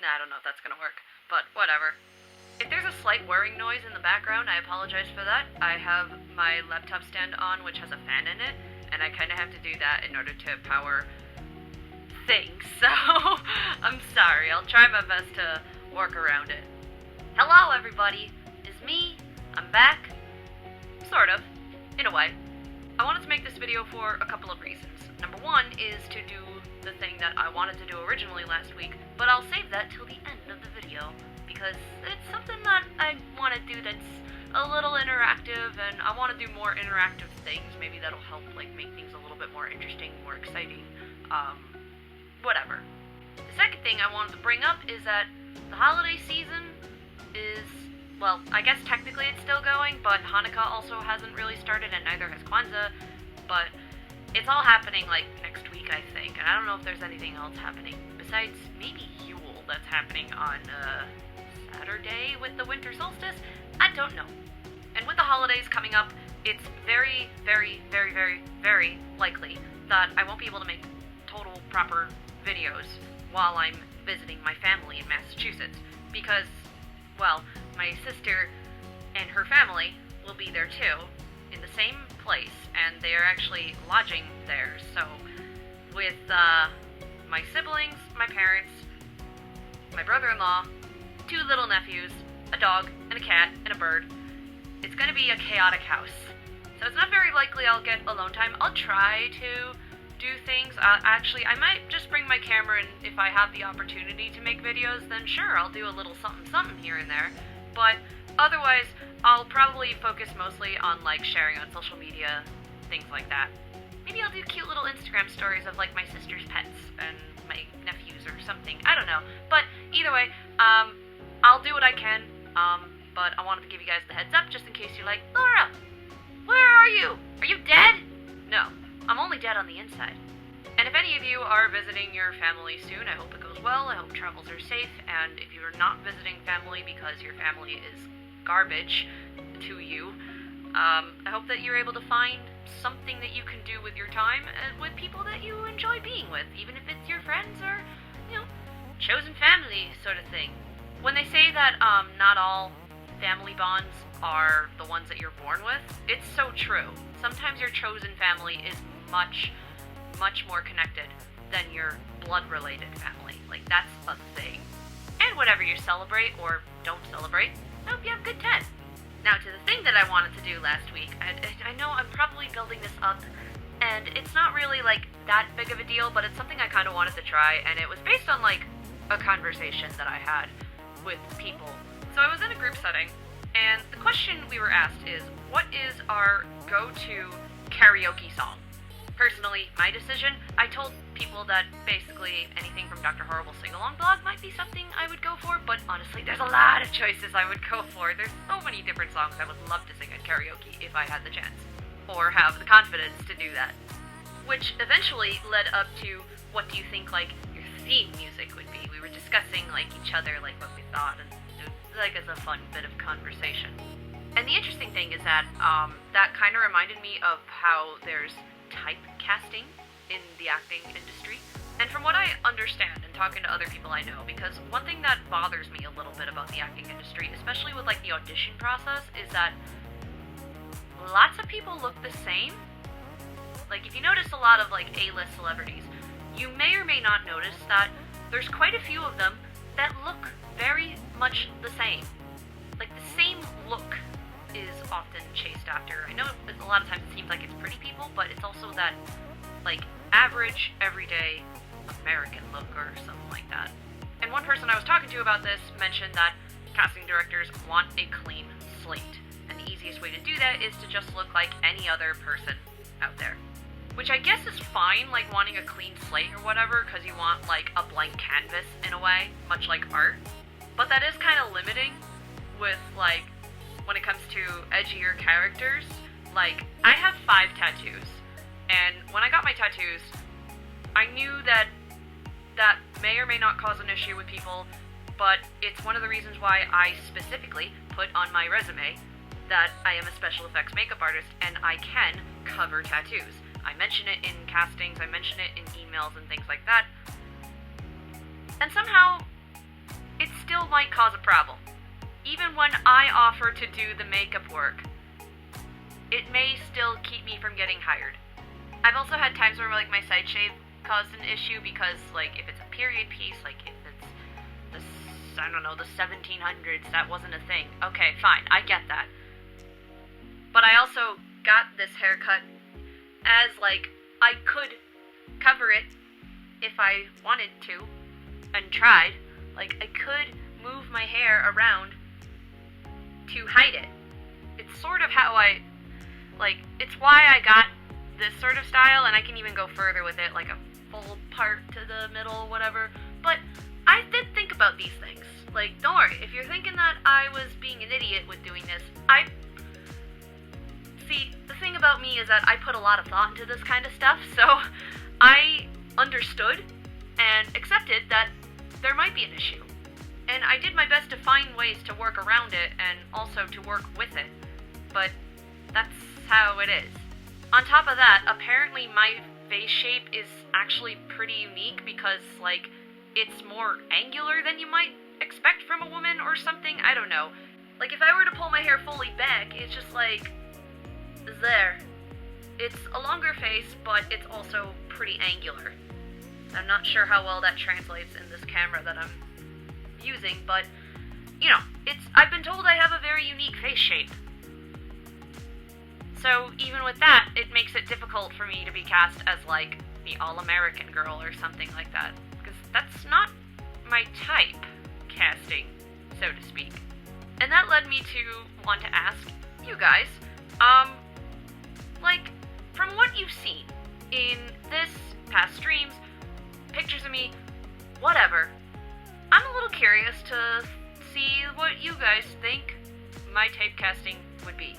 Nah, I don't know if that's gonna work, but whatever. If there's a slight whirring noise in the background, I apologize for that. I have my laptop stand on, which has a fan in it, and I kind of have to do that in order to power things, so I'm sorry. I'll try my best to work around it. Hello, everybody. It's me. I'm back. Sort of. In a way. I wanted to make this video for a couple of reasons. Number one is to do the thing that I wanted to do originally last week, but I'll save that till the end of the video, because it's something that I want to do that's a little interactive, and I want to do more interactive things. Maybe that'll help, like, make things a little bit more interesting, more exciting, whatever. The second thing I wanted to bring up is that the holiday season is, well, I guess technically it's still going, but Hanukkah also hasn't really started, and neither has Kwanzaa, but it's all happening, like, next week, I think, and I don't know if there's anything else happening, besides maybe Yule that's happening on, Saturday with the winter solstice? I don't know. And with the holidays coming up, it's very, very, very, very, very likely that I won't be able to make total proper videos while I'm visiting my family in Massachusetts, because, well, my sister and her family will be there too, in the same place, and they are actually lodging there. So with my siblings, my parents, my brother-in-law, 2 little nephews, a dog, and a cat, and a bird, it's gonna be a chaotic house. So it's not very likely I'll get alone time. I'll try to do things. Actually, I might just bring my camera, and if I have the opportunity to make videos, then sure, I'll do a little something here and there. But otherwise, I'll probably focus mostly on, like, sharing on social media, things like that. Maybe I'll do cute little Instagram stories of, like, my sister's pets and my nephews or something. I don't know. But either way, I'll do what I can. But I wanted to give you guys the heads up just in case you're like, Laura, where are you? Are you dead? No, I'm only dead on the inside. And if any of you are visiting your family soon, I hope it goes well. I hope travels are safe. And if you're not visiting family because your family is garbage to you, I hope that you're able to find something that you can do with your time and with people that you enjoy being with, even if it's your friends or, you know, chosen family sort of thing. When they say that not all family bonds are the ones that you're born with, it's so true. Sometimes your chosen family is much, much more connected than your blood-related family. Like, that's a thing. And whatever you celebrate or don't celebrate, I hope you have a good time. Now, to the thing that I wanted to do last week, I know I'm probably building this up, and it's not really, like, that big of a deal, but it's something I kind of wanted to try, and it was based on, like, a conversation that I had with people. So I was in a group setting, and the question we were asked is, what is our go-to karaoke song? Personally, my decision, I told people that basically anything from Dr. Horrible's Sing-Along blog might be something I would go for, but honestly, there's a lot of choices I would go for. There's so many different songs I would love to sing at karaoke if I had the chance, or have the confidence to do that. Which eventually led up to, what do you think, like, your theme music would be? We were discussing, like, each other, like, what we thought, and it was, like, as a fun bit of conversation. And the interesting thing is that, that kind of reminded me of how there's typecasting in the acting industry. And from what I understand and talking to other people I know, because one thing that bothers me a little bit about the acting industry, especially with, like, the audition process, is that lots of people look the same. Like, if you notice a lot of, like, A-list celebrities, you may or may not notice that there's quite a few of them that look very much the same. Like, the same look is often chased after. I know a lot of times it seems like it's pretty people, but it's also that, like, average, everyday American look or something like that. And one person I was talking to about this mentioned that casting directors want a clean slate, and the easiest way to do that is to just look like any other person out there. Which I guess is fine, like wanting a clean slate or whatever, because you want, like, a blank canvas in a way, much like art. But that is kind of limiting with, like, when it comes to edgier characters. Like, I have 5 tattoos, and when I got my tattoos, I knew that that may or may not cause an issue with people, but it's one of the reasons why I specifically put on my resume that I am a special effects makeup artist, and I can cover tattoos. I mention it in castings, I mention it in emails and things like that. And somehow, it still might cause a problem. Even when I offer to do the makeup work, it may still keep me from getting hired. I've also had times where like my side shave caused an issue because like if it's a period piece, like if it's the 1700s, that wasn't a thing. Okay, fine, I get that. But I also got this haircut as like I could cover it if I wanted to and tried. Like I could move my hair around to hide it. It's sort of how it's why I got this sort of style, and I can even go further with it, like a full part to the middle, whatever. But I did think about these things. Like, don't worry, if you're thinking that I was being an idiot with doing this, see, the thing about me is that I put a lot of thought into this kind of stuff, so I understood and accepted that there might be an issue. And I did my best to find ways to work around it and also to work with it. But that's how it is. On top of that, apparently my face shape is actually pretty unique because, like, it's more angular than you might expect from a woman or something. I don't know. Like, if I were to pull my hair fully back, it's just like, there. It's a longer face, but it's also pretty angular. I'm not sure how well that translates in this camera that I'm using, but, you know, I've been told I have a very unique face shape. So even with that, it makes it difficult for me to be cast as, like, the all-American girl or something like that, because that's not my type casting, so to speak. And that led me to want to ask you guys, like, from what you've seen in this, past streams, pictures of me, whatever, I'm a little curious to see what you guys think my typecasting would be.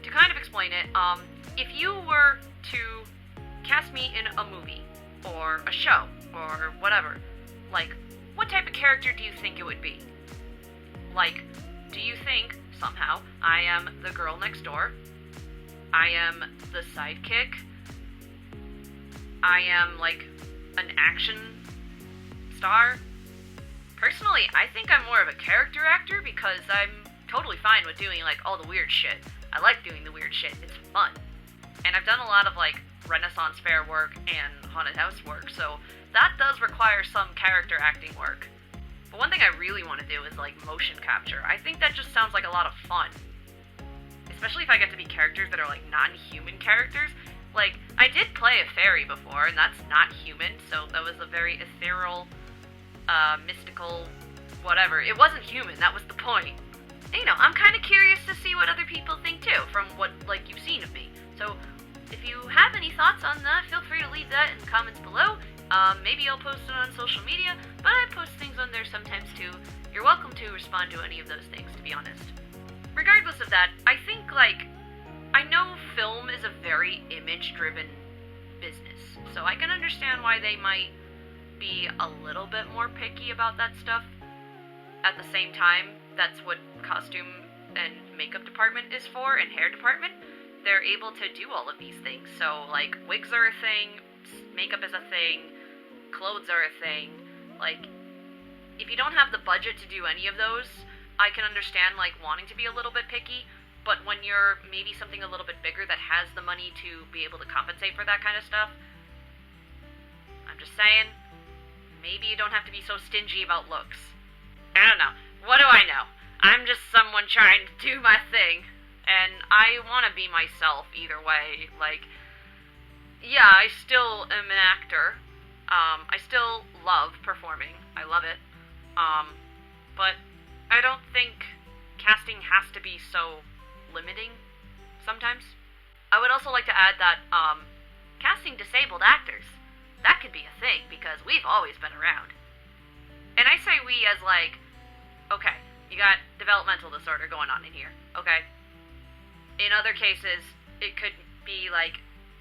To kind of explain it, if you were to cast me in a movie, or a show, or whatever, like, what type of character do you think it would be? Like, do you think, somehow, I am the girl next door? I am the sidekick? I am, like, an action star? Personally, I think I'm more of a character actor because I'm totally fine with doing, like, all the weird shit. I like doing the weird shit. It's fun. And I've done a lot of, like, Renaissance fair work and haunted house work, so that does require some character acting work. But one thing I really want to do is, like, motion capture. I think that just sounds like a lot of fun. Especially if I get to be characters that are, like, non-human characters. Like, I did play a fairy before, and that's not human, so that was a very ethereal, mystical, whatever. It wasn't human, that was the point. And, you know, I'm kind of curious to see what other people think, too, from what, like, you've seen of me. So, if you have any thoughts on that, feel free to leave that in the comments below. Maybe I'll post it on social media, but I post things on there sometimes, too. You're welcome to respond to any of those things, to be honest. Regardless of that, I think, like, I know film is a very image-driven business, so I can understand why they might be a little bit more picky about that stuff. At the same time, that's what costume and makeup department is for, and hair department. They're able to do all of these things. So, like, wigs are a thing, makeup is a thing, clothes are a thing. Like, if you don't have the budget to do any of those, I can understand, like, wanting to be a little bit picky, but when you're maybe something a little bit bigger that has the money to be able to compensate for that kind of stuff, I'm just saying, maybe you don't have to be so stingy about looks. I don't know. What do I know? I'm just someone trying to do my thing. And I want to be myself either way. Like, yeah, I still am an actor. I still love performing. I love it. But I don't think casting has to be so limiting sometimes. I would also like to add that, casting disabled actors, that could be a thing because we've always been around. And I say we as like, okay, you got developmental disorder going on in here, okay? In other cases, it could be, like,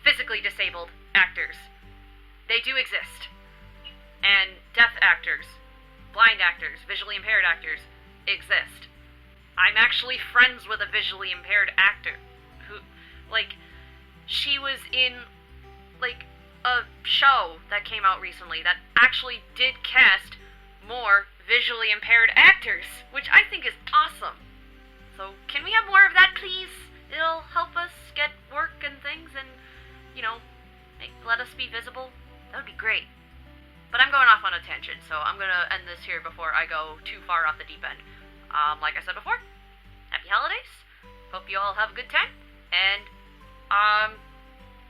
physically disabled actors. They do exist. And deaf actors, blind actors, visually impaired actors exist. I'm actually friends with a visually impaired actor who, like, she was in, like, a show that came out recently that actually did cast more visually impaired actors, which I think is awesome. So can we have more of that, please? It'll help us get work and things and, let us be visible. That would be great. But I'm going off on a tangent, so I'm going to end this here before I go too far off the deep end. Like I said before, happy holidays. Hope you all have a good time. And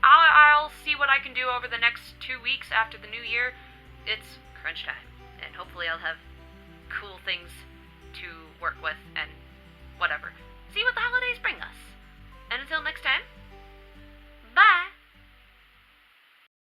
I'll see what I can do over the next 2 weeks after the new year. It's crunch time. And hopefully I'll have cool things to work with and whatever. See what the holidays bring us. And until next time,